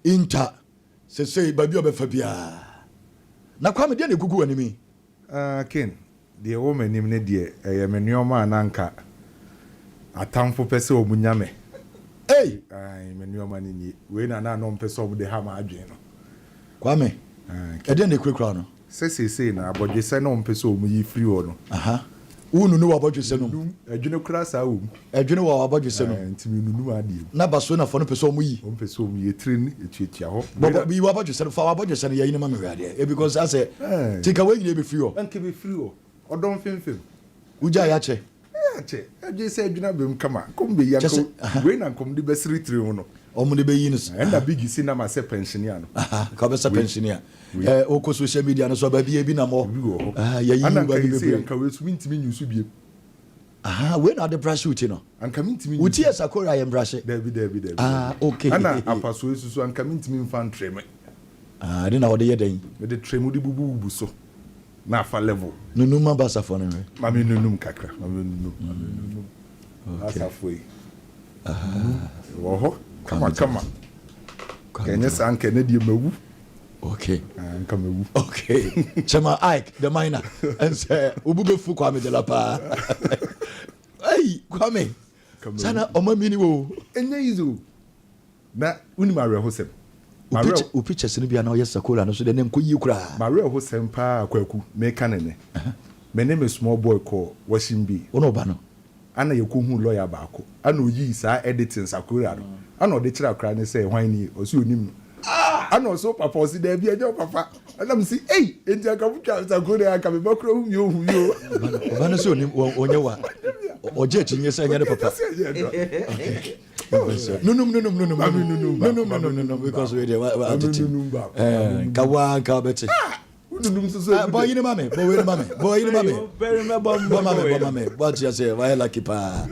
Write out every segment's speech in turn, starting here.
Inter say baby obefa bia na Kwame de ne gugu animi Ken the woman nim ne de menuoma ananka atamfo pese omunyame menuoma ni we na no pese obu de ha ma adwen no Kwame de ne kurakura no say na abodwese no pese omuyi free wo no unu no abodwese no adwene kura sa wo adwene wo abodwese no ntimi nunu ade na baso na fo no pese omuyi pese omuyi trin etuatua ho bi wo abodwese no fa abodwese no yayi ne ma me wade because I say tika we nyine be free o anke be free o odon femfem uja ya che adwe say adwena bem kama kombe yanko we na kom de besiri tiri ho no omo de be yi no enda big si na ma se pensioner no ka be se pensioner o social media no so ba bi na mo yayi ba bi be yanka we su mintimi nyusu biem we na the brush uti no anka mintimi uti esakora ya brush David okay ana apaso esusu anka mintimi mfa treme de na wo de yeden me de tremu de bubu so na fa level nunu ma basa fo no mami nunum kakra mami nunum asa foi wo kama kenya sanke ne die mawu okay anka mawu okay chama Ike the minor and say ubube fu Kwame Dela pa hey Kwame sana omamini wo enye izo na unima re hosem u pictures ni bia na oyesa kola no so de nko yi kura mare hosem pa kwaku me kanene me name a small boy called Washington ono ba no ana yekohu lawyer baako ana oyi sa editing sakura no ana ode kira kra ne say hwan ni osi onim ana so papa osi da bia je papa ana me si enti aka butwa sakura aka me bakro hu yo ba no so onim onye wa oje chinye say nya de papa no because we dey kawa ka beti boy you mame very mame what you say why lucky pa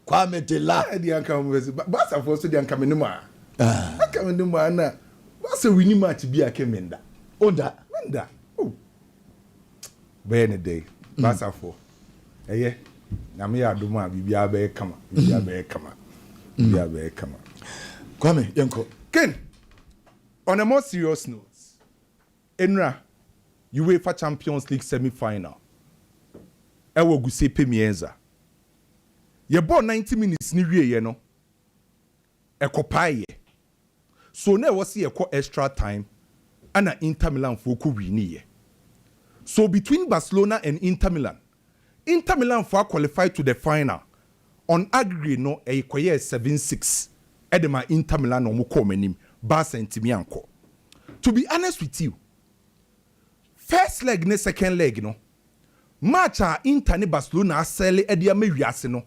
Kwame Dela di anka mo basa for so di anka me nima aka me nima na basa wini match bi akemenda onda be ne day basa for na me adom a bibia be kama Kwame yanko Ken on a more serious note Enra UEFA Champions League semi-final ewo guse pemienza ye ball 90 minutes ni wie ye no ekopaye so na wo se ye ko extra time ana Inter Milan for ko wini ye so between Barcelona and Inter Milan for qualify to the final on aggregate no ekoye 7-6 edema Inter Milan no mo ko manim Barca ntimi anko. To be honest with you, first leg ne second leg no match a Inter ne Barcelona sell e dia mewiase no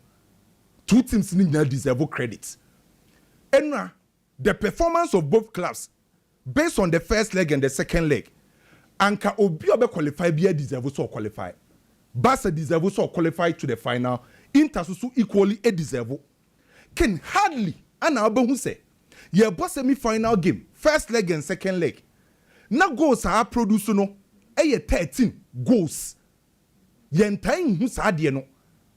two teams ni na deserve credit. Enra the performance of both clubs based on the first leg and the second leg anka obi obe qualify bia deserve so qualify. Barca deserve so qualify to the final. Inter so equally a deserve. Can hardly ana obehu say ye boss semi-final game first leg and second leg na goals are produce no 13 goals ye ntan hu saade no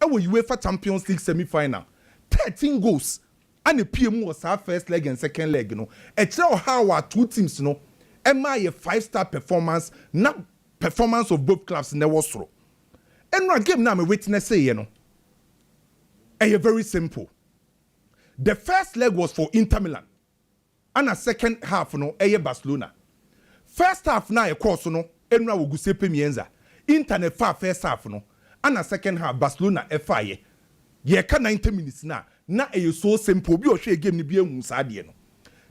UEFA Champions League semi-final 13 goals and PM was our first leg and second leg no tell how our two teams no ema ye 5-star performance na performance of both clubs in the wasro enra game na me witness say you know very simple. The first leg was for Inter Milan and a second half no Barcelona. First half na e course no enra wo guse pemienza Inter ne fa first half no and a second half Barcelona fa ye ka 90 minutes na so simple bi o hwe game ni bi ehun saade no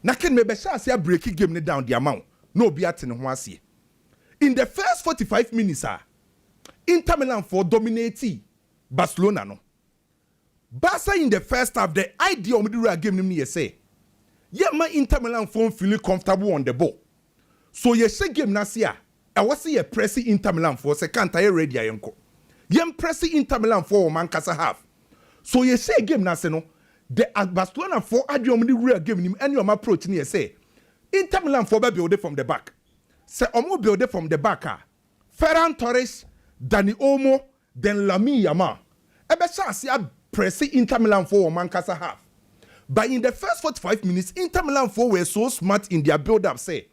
na ken me be sha ase break game ni down the amount no bi ate ne ho ase in the first 45 minutes Inter Milan for dominate Barcelona no Barca in the first half the idea of the game ni say my Inter Milan for feeling comfortable on the ball so ye say game na see I was see a pressing Inter Milan for second tie ready ayenko yem pressing Inter Milan for man kasa half so ye say game na say no the Barcelona for idea of the game ni any approach ni say Inter Milan for be build from the back say omo build from the back Ferran Torres Dani Olmo then Lamine Yamal ebe sha see pressing Inter Milan for man kasa half But in the first 45 minutes, Inter Milan were so smart in their build-up, say,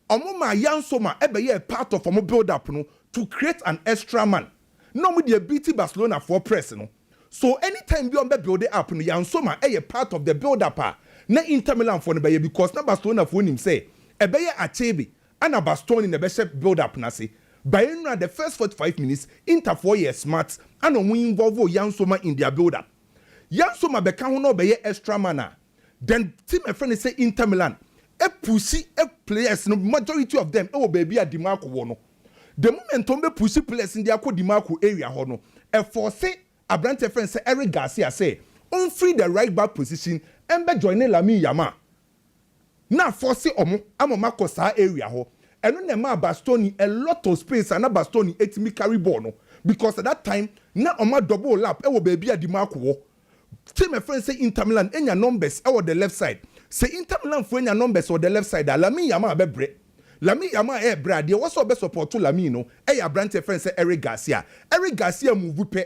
Omoma Yansoma ebe part of Omo build-up no, to create an extra man. No with the BT Barcelona for press. No. So anytime you build it up, no, Yansoma part of the build-up. Na Inter Milan for the because na Barcelona for him say, ebe Achebe, and a Bastoni in the best build-up na say. By the first 45 minutes, Inter 4 years smart and we involve Yansoma in their build-up. Yansoma beka no be extra mana. Then team a friend say Inter Milan. A pussy a players no majority of them baby a Dimarco wono. The moment on be pussy players in the Dimarco area hono. A force a brand friend say Eric Garcia say on free the right back position and be joining Lami Yama. Na force omo amomako sa area ho. And when the man Bastoni a lot of space and a Bastoni etimi carry ball no because at that time na oma double lap baby a Dimarco wo. Team a friend say Inter Milan enya numbers on the left side. Say Inter Milan for enya numbers on the left side. Lami Yama be bre. Lami Yama bre. There was also be support to Lami no. Ya brand friend say Eric Garcia. Eric Garcia move pe.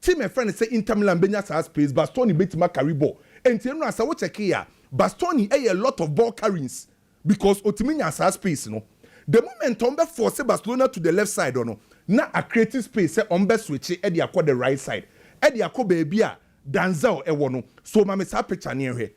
Team a friend say Inter Milan benya sa space. Bastoni betima carry ball. And team no asa wo check here. Bastoni a lot of ball carries because otiminya sa space no. The moment on be force Barcelona to the left side or no. Na a creative space say on be switch e dey akọ the right side. E dey akọ baby a Danzel ewono so mama sa picture near here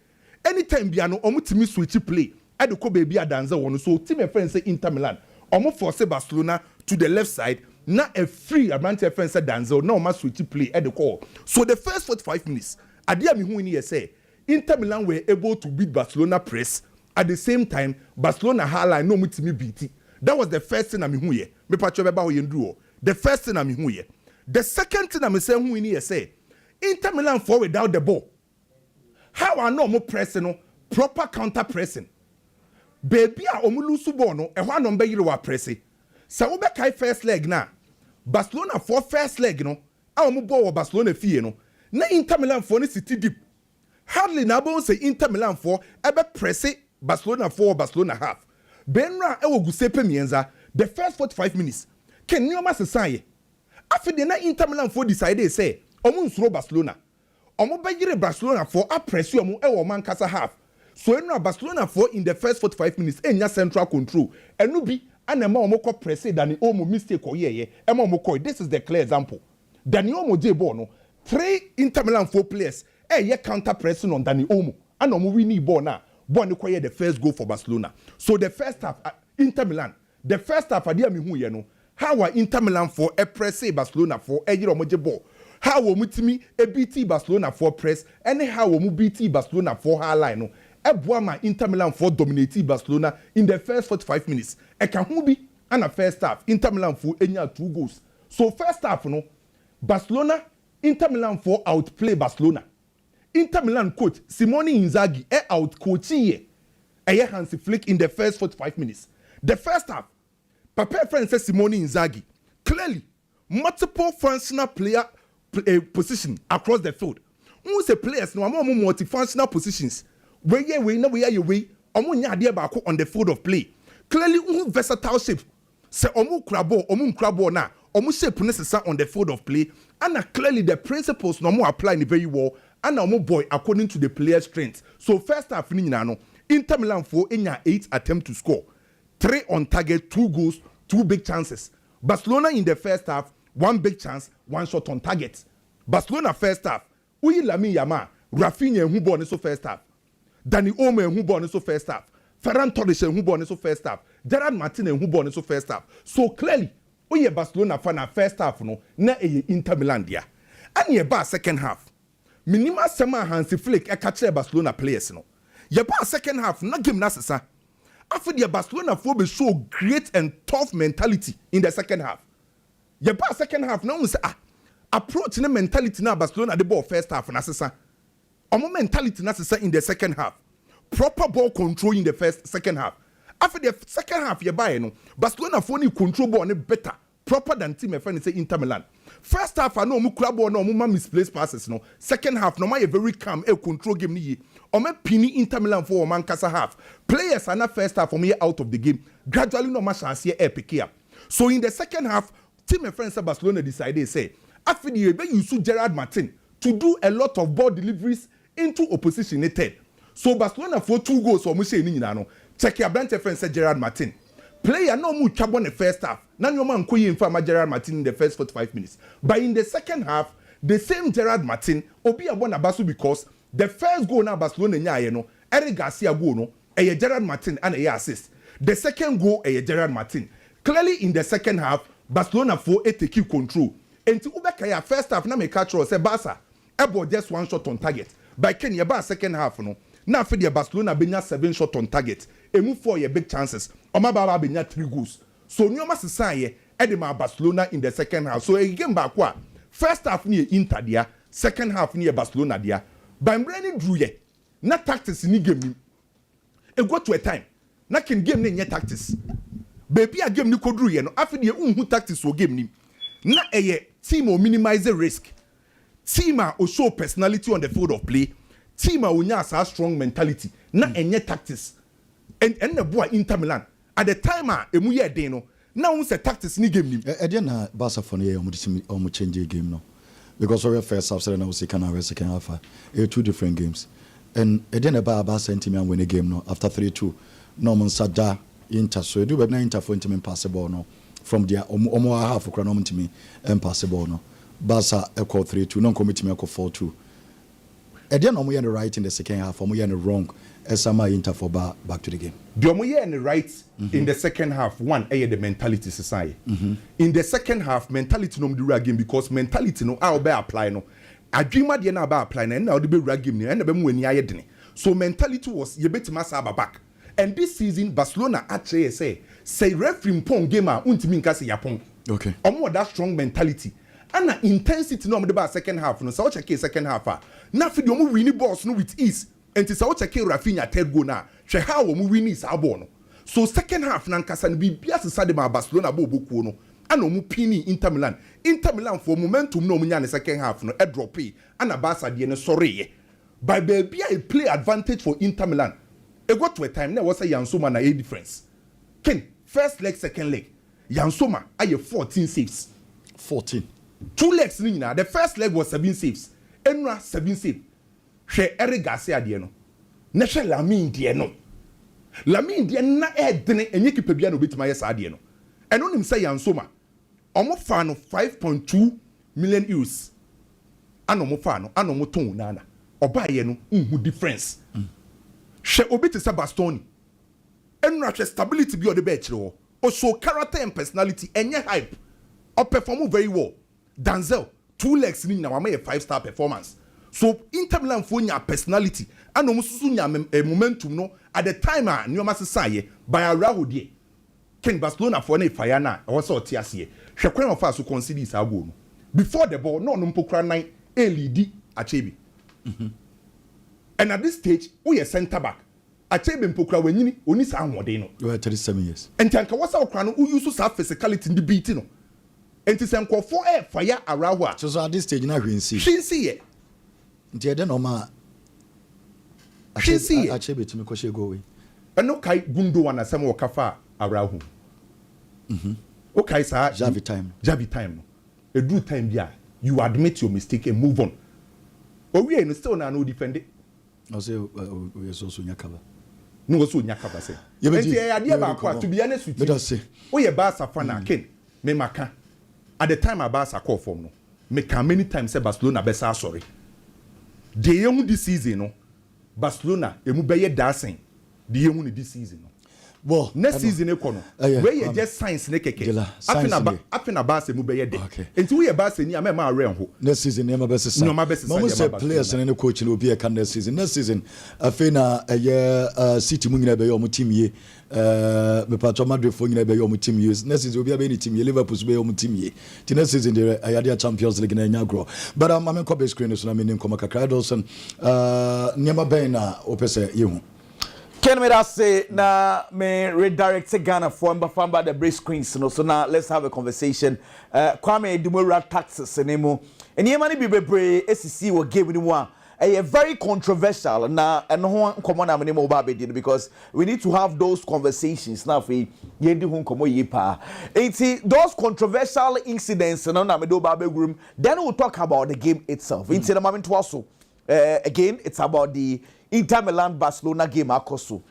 anytime bia no omutimi switch play adeko baby a Danzel wono so team friend say Inter Milan omo force Barcelona to the left side na a free abante friend say Danzel na omo switch play adeko so the first 45 minutes adia me hu ni say Inter Milan were able to beat Barcelona press at the same time Barcelona highline no omutimi beat that was the first thing I me hu ye me patcho be ba ho yendru the first thing I me hu ye the second thing I me say hu ni say Inter Milan for without the ball. How I know more pressing no proper counter pressing. Baby a omu lose ball no e ho number yiro wa pressing. Sa wo be kai first leg na Barcelona for first leg no a omu ball wa Barcelona fie no na Inter Milan for ni city deep. Hardly na bon say Inter Milan for ebe pressing Barcelona for Barcelona half. Benra e wo gusepe mienza the first 45 minutes. Ken ni o ma sesan after the na Inter Milan for decide say omo nsuro Barcelona omo begyere Barcelona for a press omo e wo man kasa half so enu Barcelona for in the first 45 minutes enya central control enu bi anema omo ko press Dani Olmo mistake oyeye ema omo ko this is the clear example Dani Olmo je ball no 3 Inter Milan 4 players ye counter pressing on Dani Olmo and omo win ball na ball ni ko the first goal for Barcelona so the first half Inter Milan the first half adia me hu ye no how are Inter Milan for a press Barcelona for yire omo je ball how we mutimi a BT Barcelona for press and how we BT Barcelona for high line no Ebuama Inter Milan for dominating Barcelona in the first 45 minutes e can who be and a first half Inter Milan for enya 2 goals so first half no Barcelona Inter Milan for outplay Barcelona Inter Milan coach Simeone Inzaghi out coach here Hansi Flick in the first 45 minutes the first half Papa friend says Simeone Inzaghi clearly multiple functional player position across the field. Who say players no more multifunctional positions. We are nya ade baako on the field of play. Clearly versatile shape. Say omu krabo na omu shape necessary on the field of play and clearly the principles no more apply in very well and omu boy according to the player's strength. So first half ni no Inter Milan for enya 8 attempt to score. 3 on target, 2 goals, 2 big chances. Barcelona in the first half 1 big chance, 1 shot on target. Barcelona first half. Uyi Lami Yama, Rafinha who born so first half. Dani Olmo who born so first half. Ferran Torres who born so first half. Gerard Martin who born so first half. So clearly, uye Barcelona fan first half no na Inter Milan dia. And ye ba second half. Minima sema Hansi Flick catch Barcelona players no. Ye ba second half na game na sesa. After the Barcelona for be show great and tough mentality in the second half. Ye ba second half now say approach the mentality na Barcelona the ball first half na sesa. Omo mentality na sesa in the second half. Proper ball control in the second half. After the second half ye buy no Barcelona for ni control ball better proper than team e friend say Inter Milan. First half I know mu kura ball no mu misplaced passes no. Second half no ma very calm control game ni ye. Ome pini Inter Milan for man kasa half. Players are not first half for me out of the game. Gradually no ma chance here pick up. So in the second half team and friends Barcelona decided say after the use Gerard Martin to do a lot of ball deliveries into opposition in third. So Barcelona for 2 goals or Mushe Ninano. Check your branch friend said Gerard Martin. Player no more trouble in the first half. Now your man Kuyi inform Gerard Martin in the first 45 minutes. But in the second half, the same Gerard Martin obi abona basu because the first goal na Barcelona nya no Eric Garcia goal no Gerard Martin and a assist. The second goal Gerard Martin. Clearly in the second half, Barcelona for take control. And to Ubekaya first half na me catch or say Barca ebo just 1 shot on target. By Kenya ba second half no. Now for the Barcelona benya 7 shot on target. E move for your big chances. Oma baba benya 3 goals. So nyoma sesaye edema Barcelona in the second half. So a game back kwa first half ni Inter dia, second half ni Barcelona dia. By mbrani drew ye. Na tactics ni game ni. E go to a time. Na ken game ni nye tactics. Baby a game ni kodru ye no. Afi de unhu tactics o game ni. Na eye team o minimize the risk. Team o show personality on the field of play. Team a unya sa strong mentality. Na enye tactics. And the boy Inter Milan at the time emu ye den no. Now we say tactics ni game ni. E na Barca for ye omo change game no. Because our first half and I was second half. 2 different games. And then about Barca and Simeone win a game no after 3-2. No man sada Inter so do be na Inter for Inter impossible no. From there omo half for no to me impossible no. Barca e call 3-2 no commit me call 4-2. And then omo the right in the second half, omo the wrong. Esama Inter for back to the game. The omo in the right in the second half, one the mentality society. In the second half, mentality no the game because mentality no how be apply no. A dreamer the na ba apply na now the be game ni na be mu ani ayedene. So mentality was you bet masa back. And this season Barcelona actually say referee pon game a untimi nka say yapon. Okay. Omo that strong mentality. And intensity no the second half no. So check second half. Na fi the omo win balls no with ease. And it's our check Rafinha third goal now. She how we win is our so second half nankasa be bias side ma Barcelona bobo no. Ano mu pini Inter Milan. Inter Milan for momentum no munya the second half no drop and a Barca de no sorry. By baby I play advantage for Inter Milan. E got to a time there was a Yansoma na a difference. Ken first leg second leg. Yansoma aye 14 saves. 14. 2 legs ni na. The first leg was 7 saves. Enra 7 saves. She Eric Garcia de no. Na she Lamine de no. Lamine de na edene enye kipa bia no betima yesa de no. Eno nim say Yansoma. Omo fa no 5.2 million euros. Ano mo fa no, ano mo ton nana. Oba ye no unhu difference. She obi te Bastoni. Eno she stability bi o de be kire o so character and personality enye hype. O perform very well. Denzel 2 legs ni na wa make 5-star performance. So Inter Milan for nya personality and omususu nya momentum no at the time a nyoma sesaye by Araujo die Ken Barcelona for na fire na e was otiase hwekwan of us consider is goal no before the ball no mpokra 9 lead Achebi and at this stage we are center back Achebi mpokra wanyini oni sa anwode no you are 37 years and tanka wasa okra no use sa physicality in the beat no enti senko for fire Araujo so at this stage na hwinsi hwinsi nti ede no ma Achebi tumi ko she go we eno kai gundo wana sem wo kafa Araujo okay sir Javi time no a do time bia you admit your mistake and move on we no still na no defend it I say we so nyakaba no so nyakaba say enti e ade ba kwa to be honest with you we ye Barca fan Ken me maka at the time Barca call for no me can many times say Barcelona be sorry the young this season no Barcelona emu be ye dancing the young this season no well next season e kono where you just science ne keke afina Barca emu be ye de enti we ye Barca ni am ma real ho next season am be sesa mo say players ne coach ne obi e kan next season afina City mu nyina be yo mo team ye me patro Madrid fo nyina be yo mo team ye next season obi be ni team ye Liverpool be yo mo team ye ti next season the Ayade Champions League na nya grow but am am ko be screen so na me nko makakra Lawson nyama ben na opese ye hu Can we say na me redirect Ghana for Mbafamba the brace screens no so now let's have a conversation Kwame Dumora taxes nemo enema ni bi bebre esisi wo game ni one a very controversial na eno ho common am nemo ba be because we need to have those conversations now for yendi ho komo yipa those controversial incidents no na me do ba be room then we'll talk about the game itself into the moment also again, it's about the Inter Milan Barcelona game akoso.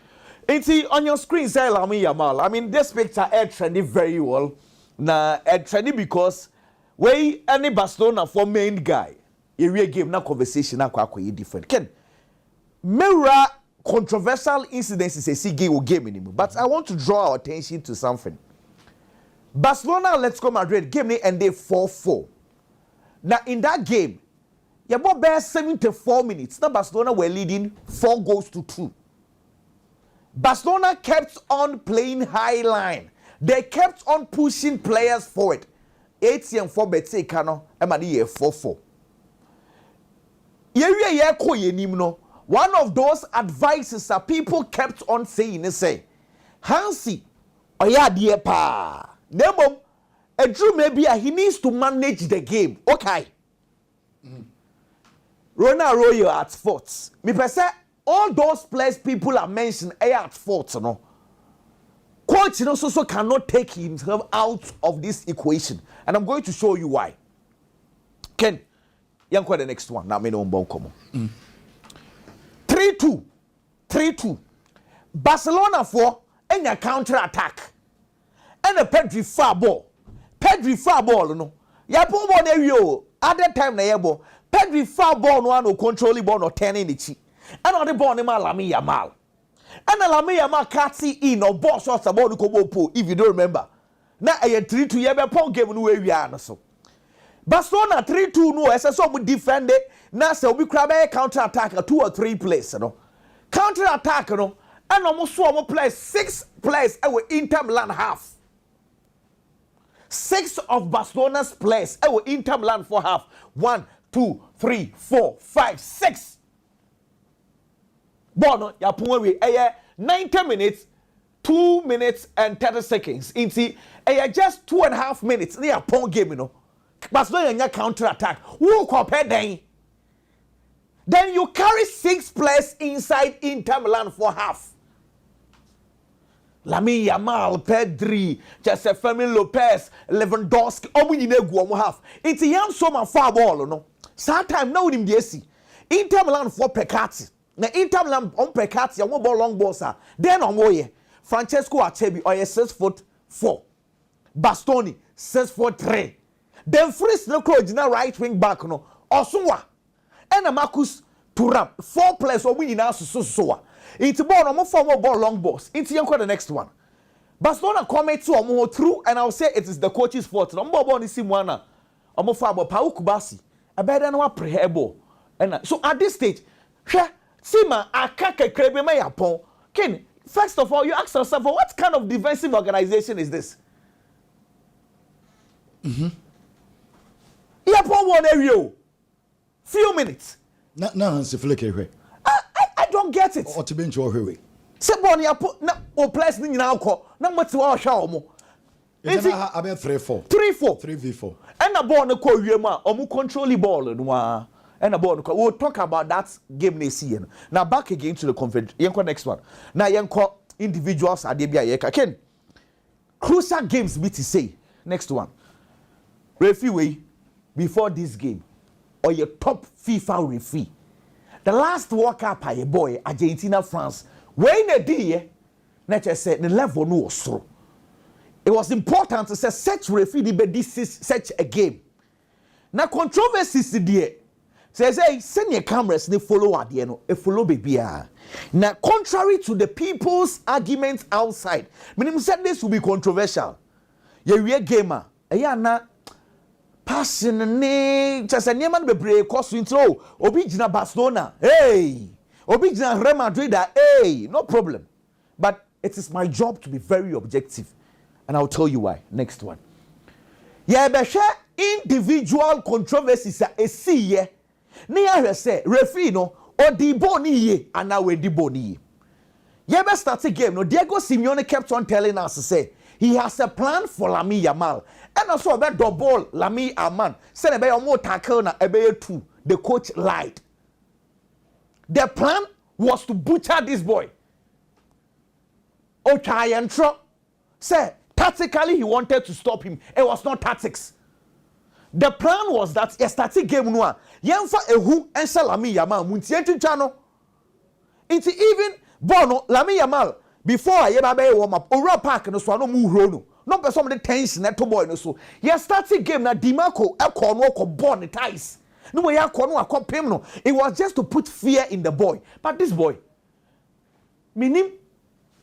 On your screen, say Lamine Yamal. I mean, this picture is trending very well. Na trending because we any Barcelona for main guy. Area game na conversation na kwa different. Ken, mirror controversial incidents is a game anymore. But I want to draw our attention to something. Barcelona Atletico Madrid game ni ended 4-4. Now in that game, you bought bare 74 minutes. Now Barcelona were leading 4-2. Barcelona kept on playing high line. They kept on pushing players forward. 8-4 betse kano emani 4-4. One of those advices that people kept on saying is say, Hansi, oya die pa. Nemo, a Drew maybe he needs to manage the game. Okay. Rona Royo at fault. Me say all those players people are mentioned are at fault, no. Coach so cannot take himself out of this equation, and I'm going to show you why. Ken, the next one. Now me no mbon komo. 3-2. Barcelona for any counter attack. And a Pedri far ball. No. Ya po ball na yo. At that time na yebo. Pedri far ball no control ball no turn in the chi. And on the ball na Lamine Yamal. And Lamine Yamal catch in or ball shots about the kobo if you don't remember. Na a 3-2 yebe pon game no we are so. Barcelona 3-2 no ese so we defend it. Now say we grab a counter attack 2 or 3 plays, no. Counter attack no and almost so play 6 plays our Inter Milan half. 6 of Barcelona's plays our Inter Milan for half. 1, 2, 3, 4, 5, 6. Bono ya punwe 90 minutes, 2 minutes and 30 seconds. Inti just 2.5 minutes near pon game, you know. Barcelona counter attack. Who compare then? Then you carry 6 players inside Inter Milan for half. Lamine Yamal, Pedri, Josefemi Lopez, Lewandowski, omunyine gu omo half. It's a young summer far ball, no. Sometime now him dey Inter Milan for Pecati. Na Inter Milan on Pecati, omo ball long ball sir. Then omo ye. Francesco Acerbi oye 6'4". Bastoni 6'3". Then Fritz no original right wing back no. Osunwa. And Marcus Thuram 4 players or winning now so. It's ball no more form ball long balls. It's the next one. Barcelona Kwame to omo through and I'll say it is the coach's fault. No more ball ni Simeone. Omo fa ball Pau Kubasi. A better no prehebo. And so at this stage, Sima akaka krebe me yapon. Ken, first of all, you ask yourself, what kind of defensive organization is this? Yapon one area. Few minutes. No, it's a flick away. I don't get it. Or to be in your way. Sebon yapo na o place ni nyina akọ na mati wa hwa omo. Enti about 3-4. 3-4. 3v4. And the ball no ko wiem a omo control the ball no a. And the ball no we'll talk about that game next year. Now back again to the confederation. Yenko next one. Now yenko individuals ade bia ye ka ken. Crucial games be to say. Next one. Referee before this game or your top FIFA referee. The last World Cup by a boy Argentina France. When a day, nature said the level no was so. It was important to say such referee but this is such a game. Now controversies there. Says hey, send your cameras they follow at the end. A follow baby. Now contrary to the people's arguments outside, meaning said this will be controversial. You're a gamer. Na passion ne just a name be break cost intro. Obi jina Barcelona. Hey. Obi jina Real Madrid. Hey. No problem. But it is my job to be very objective. And I'll tell you why. Next one. Yeah, be share individual controversies a see ye. Ni ahwe say referee no odi boni ye and now we di boni ye. Yeah, be start the game no Diego Simeone kept on telling us to say he has a plan for Lamine Yamal. And also about double Lamine Yamal. Say na be omo tackle na ebe 2. The coach lied. The plan was to butcher this boy. Oh, try and try. Say tactically he wanted to stop him. It was not tactics. the plan was that you started game no a yemfa ehu ense Lamine Yamal muntie twitwa no into even bono Lamine Yamal before ye ba be warm up owura park no so no mu huro no person the tension na to boy no so you started game na Dimarco ekọ no okọ ball the ties no way akọ no akọpem no it was just to put fear in the boy but this boy minim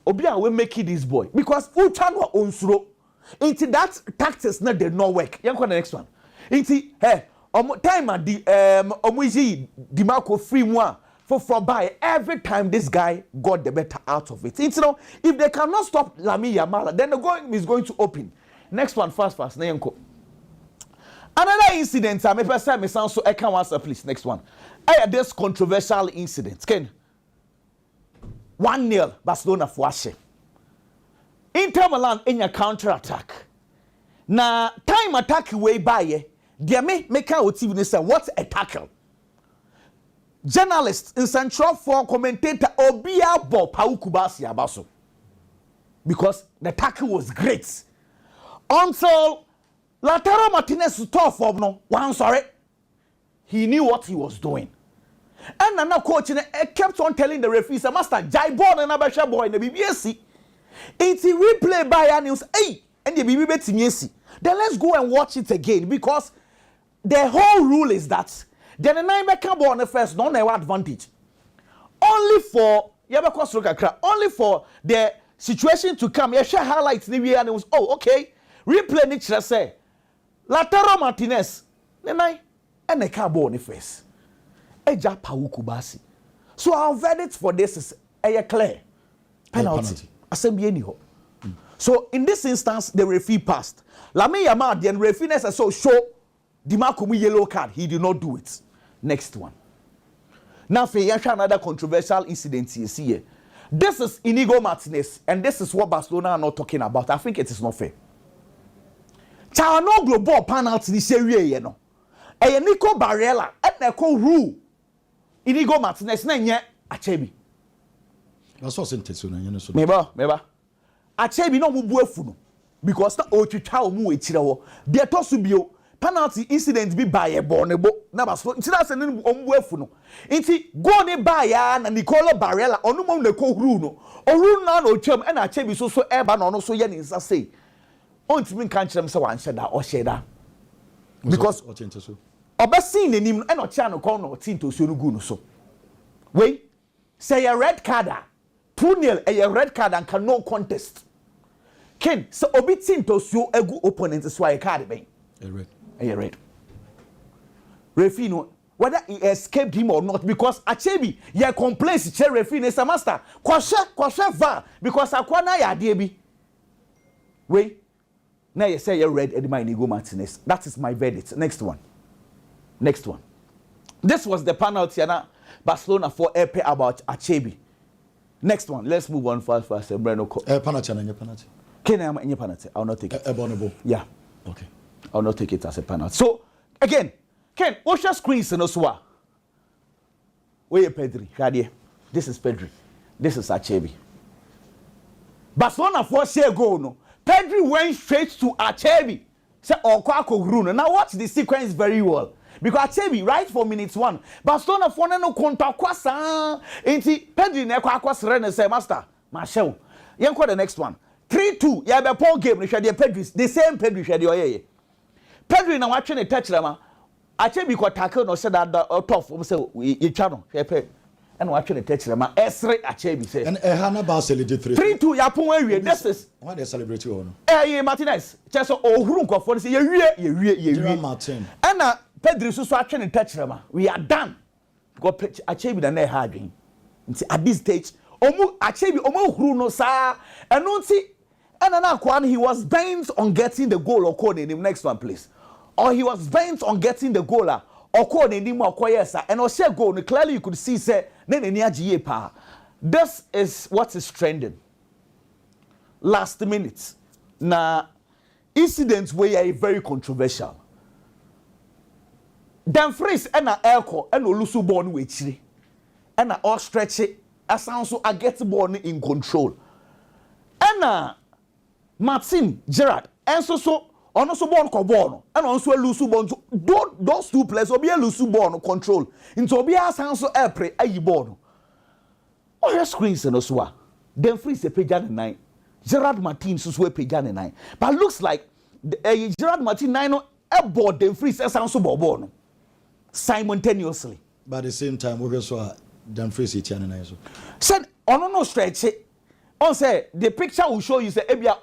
obi a we make this boy because utwa no onsuro into that tactics na did not work yanko the next one into time at the omuji Dimarco free one for by every time this guy got the better out of it. You know, if they cannot stop Lamine Yamal, then the game is going to open. Next one, fast. Another incident. I may say me sound so. I can answer, please. Next one. I had this controversial incident. Ken. 1-0 Barcelona for Ashe. Inter Milan in your counter attack. Now time attack way by ye. They make out even say what a tackle. Journalist in Central for commentator Obia Bo Paukubasi Abaso. Because the tackle was great. Until Lautaro Martinez tough for no one sorry. He knew what he was doing. And now coach kept on telling the referee, master, Jai Bon and Abasha boy in the BBSC. It's a replay by our news. Hey, and the BBSC. Then let's go and watch it again because the whole rule is that then the nine back on the first no advantage. Only for only for the situation to come. You share highlights and it was okay. Replay nature say Lautaro Martinez. The nine and the cabo on the face. Eja Paukubasi. So our verdict for this is a clear penalty. So in this instance, the referee passed. Lamine Yamal, the referee said so show Dimarco yellow card. He did not do it. Next one. Now for another controversial incident you see here. This is Inigo Martinez, and this is what Barcelona are not talking about. I think it is not fair. Chano global penalty this area, you know. And Nico Barella and Nico rule. Inigo Martinez na nye Achebi. That's what's intentional, you know. Meba. Achebi no mubu efu because na otwitwa omu echira wo. De to so bio penalty incident bi ba ye bonebo na baso. Nti na se ne omu efu no. Nti go ne ba ya na Nicola Barella onu mo na ko huru no. Ohuru na otwam e na Achebi so eba na ono so ye ne nsa sei. Ontimi kan kyerem se wan hyeda o hyeda. Because obesi nenim e no chia no kon no tinto so no gu no so. Wait. Say a red card. 2-0 a red card and can no contest. Ken, so obi tinto so egu opponent so a card ben. A red. Referee no whether he escaped him or not because Achebi ye complaints che referee ne master. Kwashe va because akwana ya de bi. Wait. Now you say you red Edma Inigo Martinez. That is my verdict. Next one. This was the penalty and Barcelona for EP about Achebi. Next one. Let's move on fast. Penalty. Can I have penalty? I'll not take it. Yeah. Okay. I'll not take it as a penalty. So again, Ken, what's your screens in Oswa? Where Pedri? This is Pedri. This is Achebi. Barcelona for share goal no. Pedri went straight to Achebi. Say Okwako Gruno. Now watch the sequence very well. Because Achebi right for minutes 1. Barcelona for no contact kwasa. Inti Pedri ne kwa srene say master. Marshall. Yanko the next one. 3-2. Ya be Paul game ni hwede Pedri. The same Pedri hwede oyeye. Pedri na watch ne touch rama. Achebi ko tackle no say that tough. Say you twa no. Hwe and watch the touch rama. Esre Achebi say. And Hana Barcelona 3-2 ya pon awie. This is why they celebrate you on. Martinez. Cheso ohuru nkofo say ye Martin. And Pedri so atwe ne touch rama. We are done. Because Achebi na na ha adwen. At this stage omu Achebi omu ohuru no sa eno nti and na Kwame he was bent on getting the goal or code in him. Next one please. Or he was bent on getting the goal or code in him or koyesa and or share goal clearly you could see say pa. This is what is trending. Last minute. Na incidents were very controversial. Dumfries and na Elko and Olusu born with chiri. And na all stretch it. Sounds so I get born in control. And na Martin Gerrard and so ono so ball ko ball no and also lose ball those two players obi lose ball no control into obi asan so airpre ayi ball no oh your screens no so dem free se page and 9 Gerard Martin so page and 9 but looks like Gerard Martin 9 no a ball dem free se asan so ball no simultaneously but at the same time we also dem free se tian 9 so said ono no stretch on say the picture will show you say ebia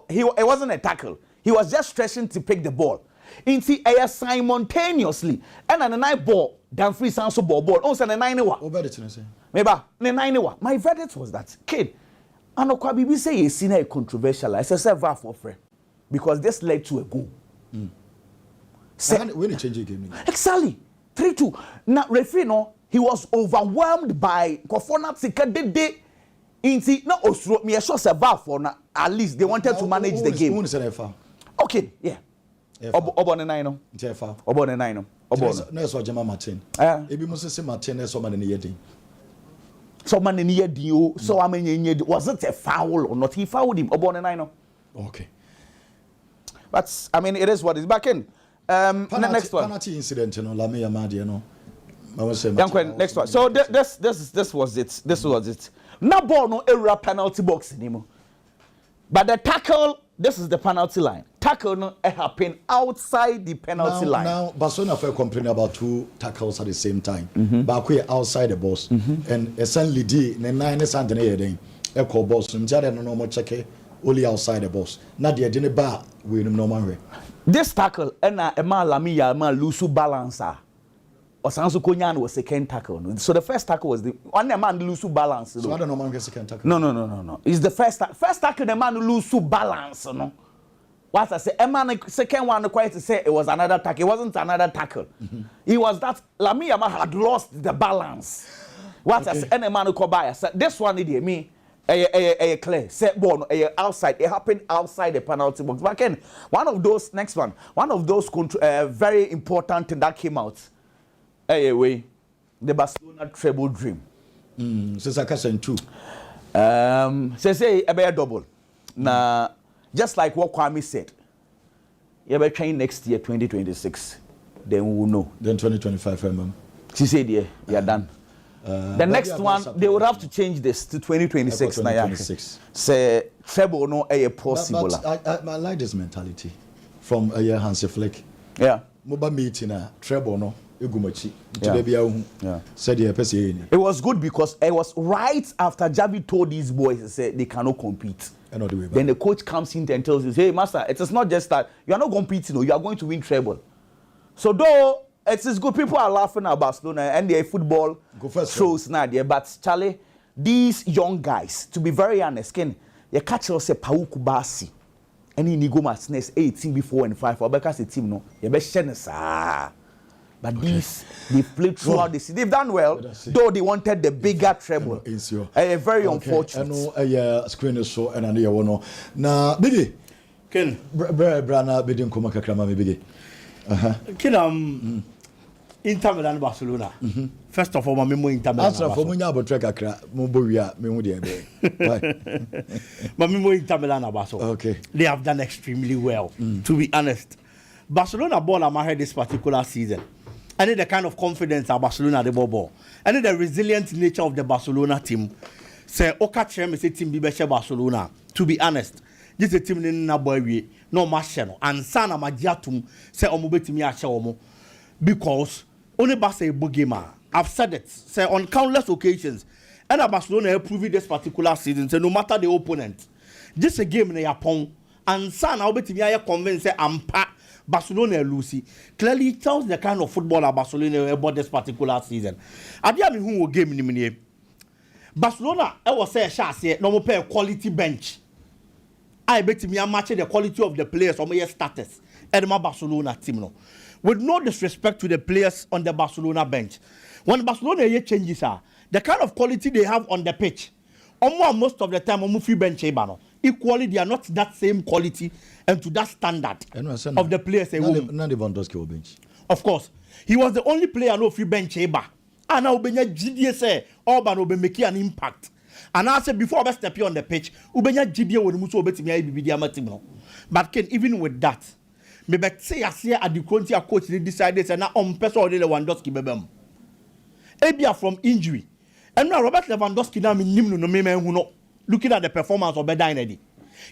it wasn't a tackle. He was just stretching to pick the ball. Inti air simultaneously. And an 9 ball, Dan free sounds ball. Also, the 9 wa. What verdict you say? Maybe the 9 wa. My verdict was that kid. And Okwabi say it's seen a controversial. I said VAR for free because this led to a goal. When you change the game, exactly 3-2. Now referee no, he was overwhelmed by Kofona Tsikadede. Inti no osro me sure say VAR for na at least they wanted to manage the game. Okay, yeah. Obo ne 9 no. Ntefa. Obo ne 9 no. Obo no. Na so Jema Martin. Ebi mo say Martin na so man ne yedin. So man ne yedin o. So amenye was it a foul or not? He fouled him. Obo ne 9 no. Okay. But I mean it is what it is. Back in next one. Penalty incident no la me yamade no. Next one. So this was it. This was it. Na ball no area penalty box anymore. But the tackle, this is the penalty line. Tackle no happen outside the penalty line. Now Barcelona were complaining about 2 tackles at the same time. But we outside the box and essentially the 9 is under the echo box. Mjare no normal check only outside the box. Na the didn't bar we no man. This tackle and a man lamia man lose balancer. Osanso Konyan was second tackle. So the first tackle was the one man lose balance. So I don't know man get second tackle. No. It's the first tackle the man lose balance. No. What I say, a man second one quite to say it was another tackle. It wasn't another tackle. It was that Lamia had lost the balance. What I say, any man who come by, I said this one did me. A clear set ball outside. It happened outside the penalty box. But again, one of those very important thing that came out. Anyway, the Barcelona treble dream. So Saka in 2. Say a bear double. Now, just like what Kwame said, you better train next year, 2026. Then we will know. Then 2025, She said, yeah, you're done. The next one, they would have to change this to 2026. 2026. Say treble no a possible. But I like this mentality from a year Hansi Flick. Yeah. Mobile meeting treble no. Yeah. It was good because it was right after Javi told these boys he said they cannot compete. Then the coach comes in and tells you, hey master, it is not just that you are not competing, you are going to win treble. So though it is good, people are laughing at Barcelona and their football shows now there, but Charlie, these young guys, to be very honest, you catch us a Pauku Basi. Any Nigo Martinez 18 before and 5 or because the team no, you best but these they played throughout the season. They've done well, though they wanted the bigger treble. Very unfortunate. I know screen is so and I know na Biggie. Ken Brana bidin kuma kakrama me Biggie. Ken Inter Milan Barcelona. First of all, me mo Inter Milan. Answer for munya bo track akra mo bo wia me hu de be. But me mo Inter Milan Barcelona. Okay. They have done extremely well, to be honest. Barcelona ball am ahead this particular season. I need the kind of confidence that Barcelona the ball. I need the resilient nature of the Barcelona team. Say Okachem is a team be Barcelona. To be honest, this is a team in na boy no match no. And sana magiatum say omubetimi ache omo because only Barca a game. I've said it. Say on countless occasions, and Barcelona have proven this particular season. Say no matter the opponent, just a game in Japan. And sana obetimi aye convince say ampa. Barcelona Lucy clearly tells the kind of footballer Barcelona about this particular season. Adia me who game ni Barcelona I was say share no pay quality bench. I bet me match the quality of the players or my status and my Barcelona team no. With no disrespect to the players on the Barcelona bench. When Barcelona changes are the kind of quality they have on the pitch. Most of the time free bench equally they are not that same quality and to that standard of the players. Bench. Of course, he was the only player no free bench eba. And now Ubenya GDA say Orban will be making an impact. And I said before I step on the pitch, Ubenya GDA will muso betimi bibidia matimo. But even with that, me bet say asia at the Conti coach they decided say na person or Lewandowski bebem ebia from injury and now Robert Lewandowski na me nim no me hu no looking at the performance of Bedinedi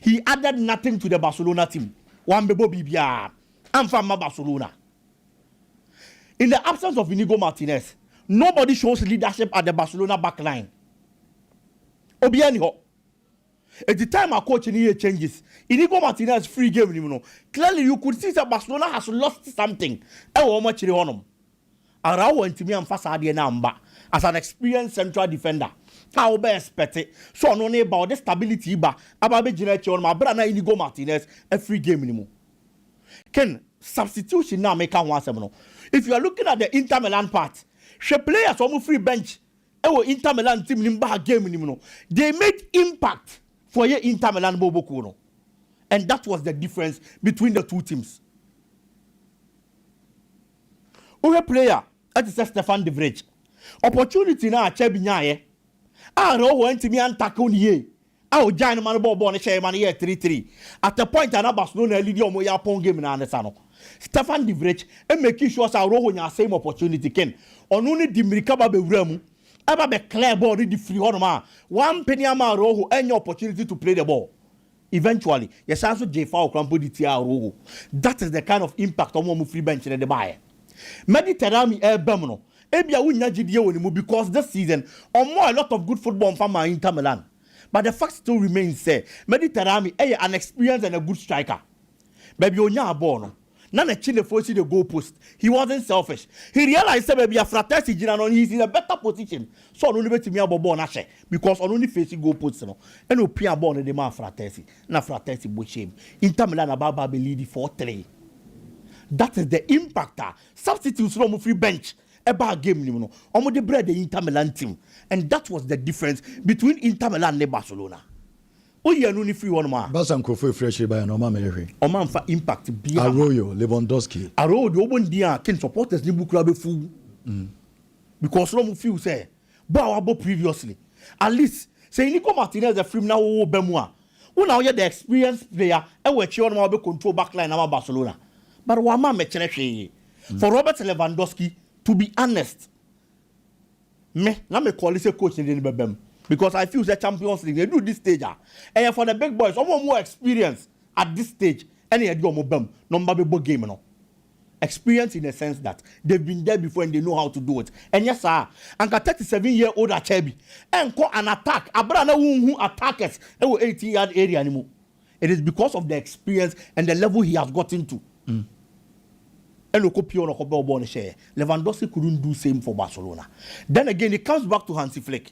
he added nothing to the Barcelona team one bebo bibia amfa ma Barcelona in the absence of Inigo Martinez nobody shows leadership at the Barcelona backline obiani ho at the time our coach in changes Inigo Martinez free game you know clearly you could see that Barcelona has lost something e wo ma chire honom Araujo ntimi amfa saade na amba as an experienced central defender how be expect it so no ne about the stability ba aba be gina che honom abra na Inigo Martinez a free game ni mu ken substitution na make one asem no if you are looking at the Inter Milan part she players on free bench e wo Inter Milan team ni ba game ni mu no they made impact for your Inter Milan boboku no and that was the difference between the two teams Uwe player that is Stefan De Vrij opportunity na ache binyaye Araujo ntimi antaka oniye o giant man ball na share man here 3-3 at the point na Barcelona lead omo ya pon game na anesa no Stefan De Vrij e make sure say Araujo nya same opportunity ken onu ni di mirika ba bewura mu aba be clear ball di free on ma one penny ama Araujo any opportunity to play the ball eventually yes also J4 crampo di tia Araujo that is the kind of impact omo free bench na the buy Mediterranean bem no ebia wunya gidie woni mu because this season omo a lot of good football from Inter Milan but the fact still remains say Mediterranean an experienced and a good striker baby onya ball no na na chile for see the goal post he wasn't selfish he realized say baby Fratesi gina no he's in a better position so no betimi aboball na she because on only face goal post no and opia ball no the man Fratesi na Fratesi bo shame Inter Milan ababa be lead 4-3 that is the impactor substitutes from free bench about game ni no omo de bread the Inter Milan team and that was the difference between Inter Milan and Barcelona oye no ni free one ma Barca nkofo fresh by no ma mehwe o man fa impact bia Araujo Lewandowski Araujo obon a ken supporters ni bukura be full because no mu feel say ba wa previously at least say Inigo Martinez the free na wo ba mu a una wo the experienced player e we chi on ma be control backline na Barcelona but wa ma me chere hwe for Robert Lewandowski to be honest me call this a coach in the bebem because I feel the Champions League they do this stage and for the big boys some more experience at this stage any they do bem number be game no experience in the sense that they've been there before and they know how to do it and yes sir and 37-year-old Achebi and call an attack abra na who attackers e 80-yard area anymore it is because of the experience and the level he has gotten to and Lewandowski couldn't do same for Barcelona. Then again, it comes back to Hansi Flick.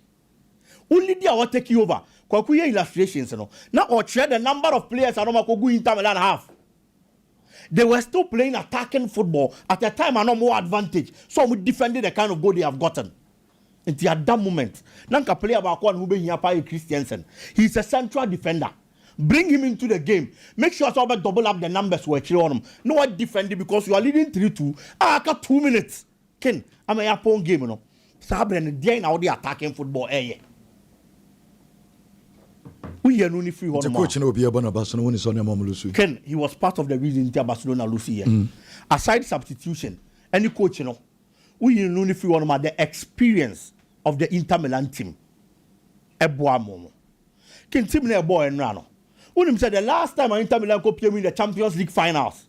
Only they are taking over. Kwakuye illustrations, now or share the number of players Aromakogu Inter Milan have. They were still playing attacking football at a time and no more advantage. So we defended the kind of goal they have gotten. Until at that moment, Nanka player about one who be here by Christiansen. He's a central defender. Bring him into the game. Make sure so double up the numbers we're on him. No one defend because you are leading 3-2. I got 2 minutes. Ken, I'm a Yapon game, Sabre and the now the attacking football. We are only free one. The coach no be about Barcelona when it's on your mom Lucy. Ken, he was part of the reason Inter Barcelona Lucy. Aside substitution, any coach, we are only free one. The experience of the Inter Milan team. Eboa momo. Ken team ne boy and rano. When said the last time Inter Milan came in the Champions League finals,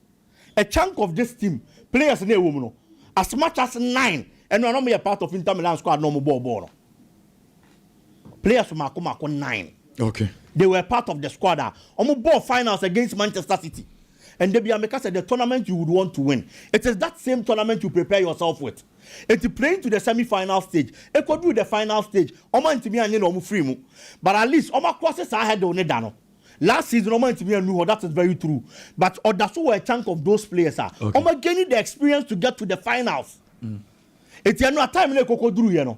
a chunk of this team, players in a woman, as much as 9, and we're not a part of Inter Milan squad, no more ball. Players from Marco 9. Okay. They were part of the squad. Almost ball finals against Manchester City. And they be because the tournament you would want to win. It is that same tournament you prepare yourself with. It's playing to the semi-final stage. It could do the final stage. But at least Oma crosses ahead on it. Last season, that is very true. But that's why a chunk of those players are. Okay. Gaining the experience to get to the finals. It's no time in the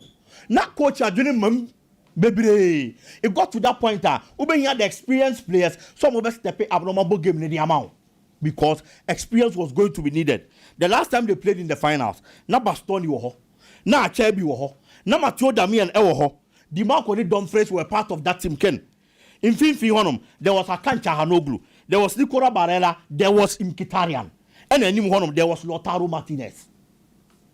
not coach are doing baby. It got to that point. Ube had the experienced players. Some of us step up normal game in the amount because experience was going to be needed. The last time they played in the finals, na Bastoni wo, na Achebi wo, na Mathieu Damian wo. The Marco Dumfries were part of that team. Ken. In Finfi Honum, there was Akancha Hanoglu, there was Nicola Barella, there was Mkhitaryan. And then there was Lautaro Martinez.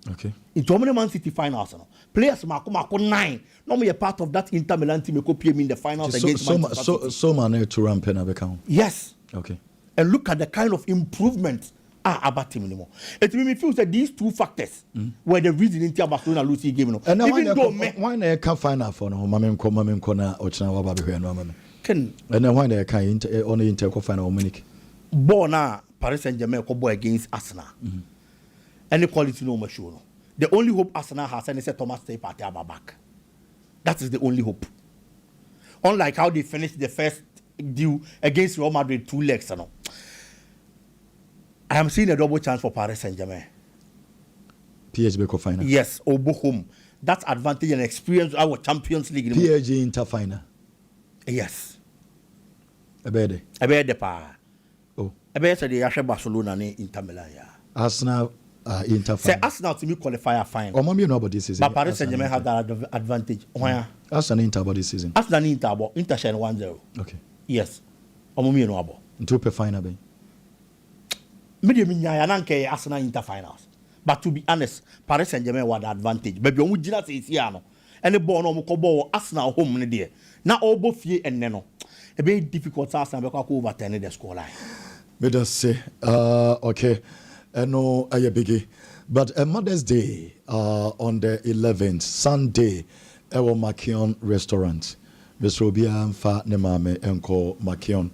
Okay. In Germany Man City finals, no. Players Mako 9. No me a part of that Inter Milan team ko PM in the finals against Manchester City. So man to run pen account. Yes. Okay. And look at the kind of improvement about team anymore. It made me feel that these two factors were the reason Inter Barcelona lose the game. And even though why they can't find out for no mame na ochina wa ba be no mame. Can and then why they can't on the Inter final Munich. Bona Paris Saint-Germain ko boy against Arsenal. Any quality no more show. The only hope Arsenal has is Thomas Partey at back. That is the only hope. Unlike how they finished the first deal against Real Madrid 2 legs. No. I am seeing a double chance for Paris Saint-Germain. PSG final. Yes, or home. That's advantage and experience our Champions League. PSG Inter final. Yes. Ebede. Ebede pa. Oh. Ebede the Ashe Barcelona ni Inter Milan ya. Arsenal Inter final. Say Arsenal to me qualifier fine. Or maybe about this season. But Paris Saint-Germain have that advantage. Why? Arsenal Inter about this season. Arsenal Inter about Inter shine 1-0. Okay. Yes. Omo no about. Into per final be. Medium nya na nke Arsenal Inter finals. But to be honest, Paris Saint-Germain had the advantage. Baby omo gina say sia no. Any ball no mo ball Arsenal home ne there. Na obo fie enne no. E be difficult Arsenal be kwa overturn the score line. Me just say okay. No aye biggie. But Mother's Day on the 11th Sunday ewo Makion restaurant. Mr. Obia mfa ne mame enko Makion